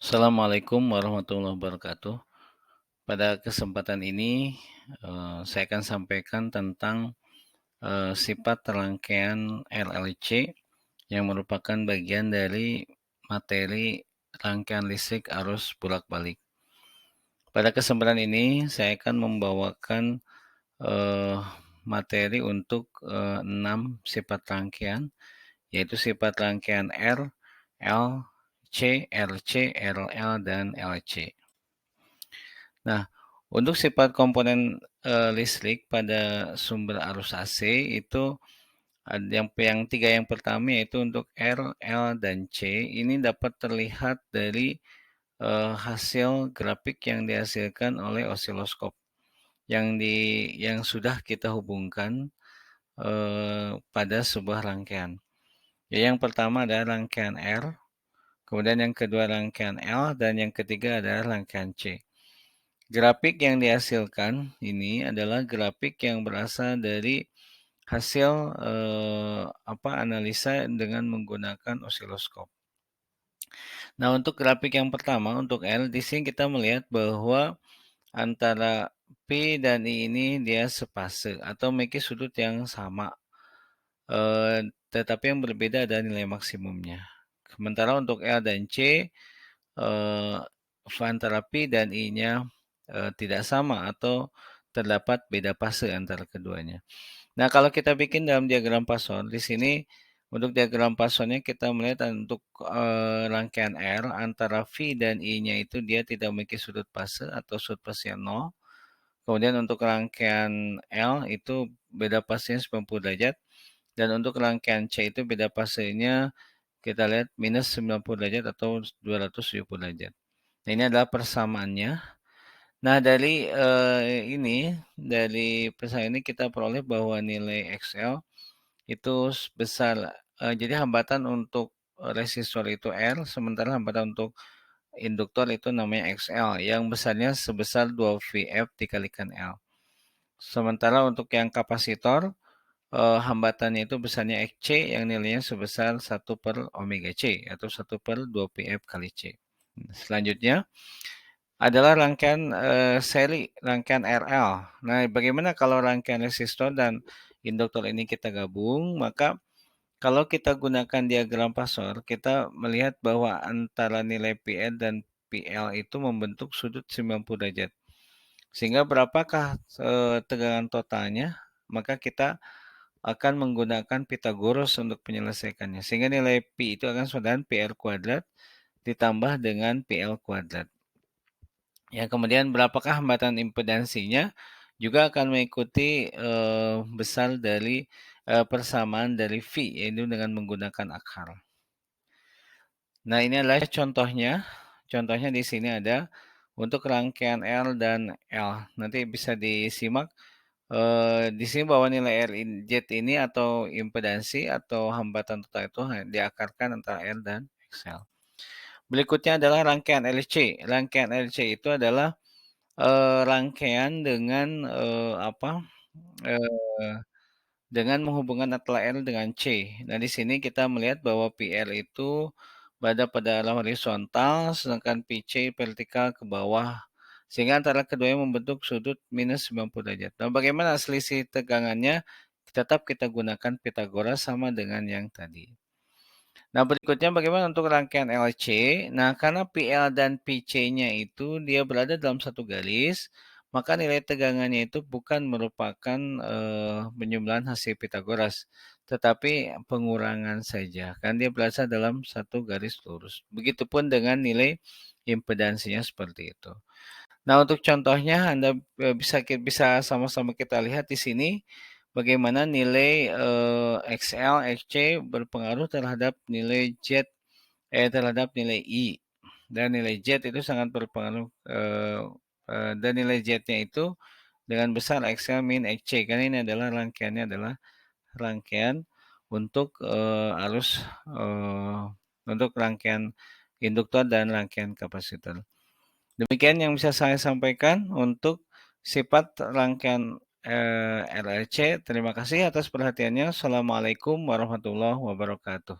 Assalamualaikum warahmatullahi wabarakatuh. Pada kesempatan ini, saya akan sampaikan tentang sifat rangkaian RLC yang merupakan bagian dari materi rangkaian listrik arus bolak-balik. Pada kesempatan ini, saya akan membawakan eh, materi untuk 6 sifat rangkaian, yaitu sifat rangkaian R, L, C, RC, RL, dan LC. Nah, untuk sifat komponen listrik pada sumber arus AC itu ada yang tiga yang pertama yaitu untuk R, L, dan C ini dapat terlihat dari hasil grafik yang dihasilkan oleh osiloskop yang sudah kita hubungkan pada sebuah rangkaian. Ya, yang pertama adalah rangkaian R, kemudian yang kedua rangkaian L, dan yang ketiga adalah rangkaian C. Grafik yang dihasilkan ini adalah grafik yang berasal dari hasil analisa dengan menggunakan osiloskop. Nah, untuk grafik yang pertama untuk L di sini kita melihat bahwa antara P dan I ini dia sepase atau memiliki sudut yang sama, tetapi yang berbeda adalah nilai maksimumnya. Sementara untuk L dan C, eh, antara P dan I-nya tidak sama atau terdapat beda fase antara keduanya. Nah, kalau kita bikin dalam diagram Poisson, di sini untuk diagram Poissonnya kita melihat untuk rangkaian R antara V dan I-nya itu dia tidak memiliki sudut fase atau sudut fase 0. Kemudian untuk rangkaian L itu beda fasenya 90 derajat. Dan untuk rangkaian C itu beda fasenya kita lihat minus 90 derajat atau 270 derajat. Nah, ini adalah persamaannya. Nah, dari persamaan ini kita peroleh bahwa nilai XL itu besar. Jadi hambatan untuk resistor itu R, sementara hambatan untuk induktor itu namanya XL, yang besarnya sebesar 2VF dikalikan L. Sementara untuk yang kapasitor, hambatannya itu besarnya XC yang nilainya sebesar 1 per omega C atau 1 per 2PF kali C. Selanjutnya adalah rangkaian seri, rangkaian RL. Nah, bagaimana kalau rangkaian resistor dan induktor ini kita gabung? Maka kalau kita gunakan diagram Poisson, kita melihat bahwa antara nilai PN dan PL itu membentuk sudut 90 derajat. Sehingga berapakah tegangan totalnya? Maka kita akan menggunakan Pythagoras untuk menyelesaikannya. Sehingga nilai P itu akan sama dengan PR kuadrat ditambah dengan PL kuadrat. Ya, kemudian berapakah hambatan impedansinya juga akan mengikuti besar dari persamaan dari V, yaitu dengan menggunakan akar. Nah, ini adalah contohnya. Contohnya di sini ada untuk rangkaian L dan L. Nanti bisa disimak. Di sini bahwa nilai Z ini atau impedansi atau hambatan total itu diakarkan antara L dan XL. Berikutnya adalah rangkaian LC. Rangkaian LC itu adalah rangkaian dengan Eee, dengan menghubungkan antara L dengan C. Nah, di sini kita melihat bahwa PL itu berada pada arah horizontal, sedangkan PC vertikal ke bawah, sehingga antara keduanya membentuk sudut minus 90 derajat. Nah, bagaimana selisih tegangannya? Tetap kita gunakan Pythagoras sama dengan yang tadi. Nah, berikutnya bagaimana untuk rangkaian LC? Nah, karena PL dan PC-nya itu dia berada dalam satu garis, maka nilai tegangannya itu bukan merupakan penjumlahan hasil Pythagoras, tetapi pengurangan saja. Kan dia berasal dalam satu garis lurus. Begitupun dengan nilai impedansinya seperti itu. Nah, untuk contohnya Anda bisa sama-sama kita lihat di sini bagaimana nilai XL, XC berpengaruh terhadap nilai Z, terhadap nilai I. Dan nilai Z itu sangat berpengaruh, dan nilai Z-nya itu dengan besar XL min XC, karena ini adalah rangkaiannya adalah rangkaian untuk untuk rangkaian induktor dan rangkaian kapasitor. Demikian yang bisa saya sampaikan untuk sifat rangkaian RLC. Terima kasih atas perhatiannya. Assalamualaikum warahmatullahi wabarakatuh.